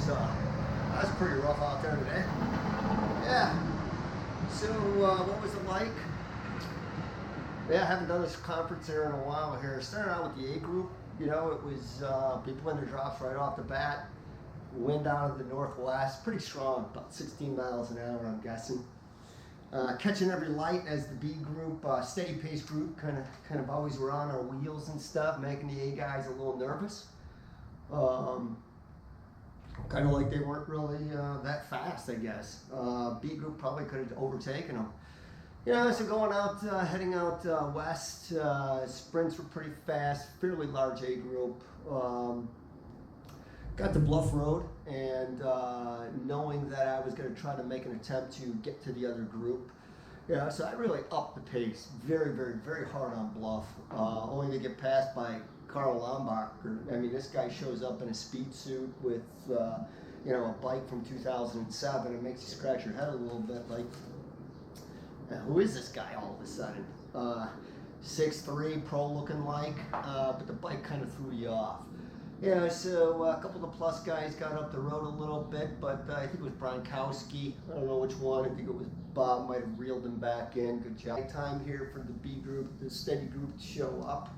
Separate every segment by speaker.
Speaker 1: That's pretty rough out there today. Yeah. So what was it like? Yeah, I haven't done this conference here in a while here. Started out with the A group. You know, it was people in their drops right off the bat. Wind out of the northwest, pretty strong, about 16 miles an hour, I'm guessing. Catching every light as the B group, steady pace group, kind of always were on our wheels and stuff, making the A guys a little nervous. Kind of like they weren't really that fast, I guess. B group probably could have overtaken them. You know, so going out, heading out west, sprints were pretty fast, fairly large A group. Got to Bluff Road, and knowing that I was going to try to make an attempt to get to the other group. Yeah, so I really upped the pace, very, very, very hard on Bluff, only to get passed by Carl Lombacher. I mean, this guy shows up in a speed suit with, you know, a bike from 2007. It makes you scratch your head a little bit, like, who is this guy all of a sudden? 6'3", pro looking like, but the bike kind of threw you off. Yeah, so a couple of the plus guys got up the road a little bit, but I think it was Bronkowski. I don't know which one. I think it was Bob, might have reeled him back in. Good job. Time here for the B group, the steady group to show up.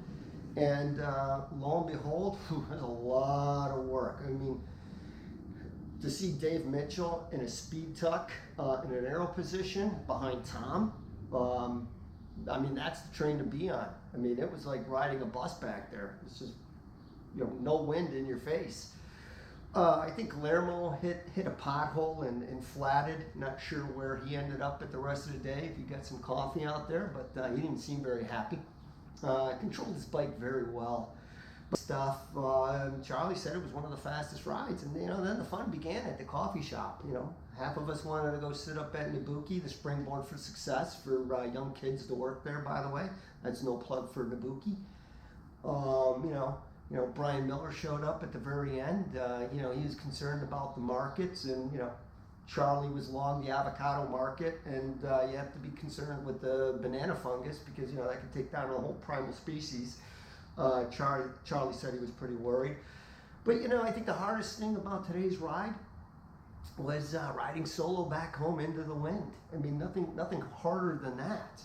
Speaker 1: And lo and behold, there's a lot of work. I mean, to see Dave Mitchell in a speed tuck in an arrow position behind Tom, I mean, that's the train to be on. I mean, it was like riding a bus back there. It's just, you know, no wind in your face. I think Guillermo hit a pothole and flatted. Not sure where he ended up at the rest of the day, if you got some coffee out there, but he didn't seem very happy. Controlled his bike very well. Charlie said it was one of the fastest rides, and you know, then the fun began at the coffee shop. You know, half of us wanted to go sit up at Nabuki, the springboard for success for young kids to work there. By the way, that's no plug for Nabuki. You know, Brian Miller showed up at the very end. You know, he was concerned about the markets, and you know, Charlie was along the avocado market, and you have to be concerned with the banana fungus because you know that could take down a whole primal species. Charlie said he was pretty worried, but you know, I think the hardest thing about today's ride was riding solo back home into the wind. I mean, nothing harder than that.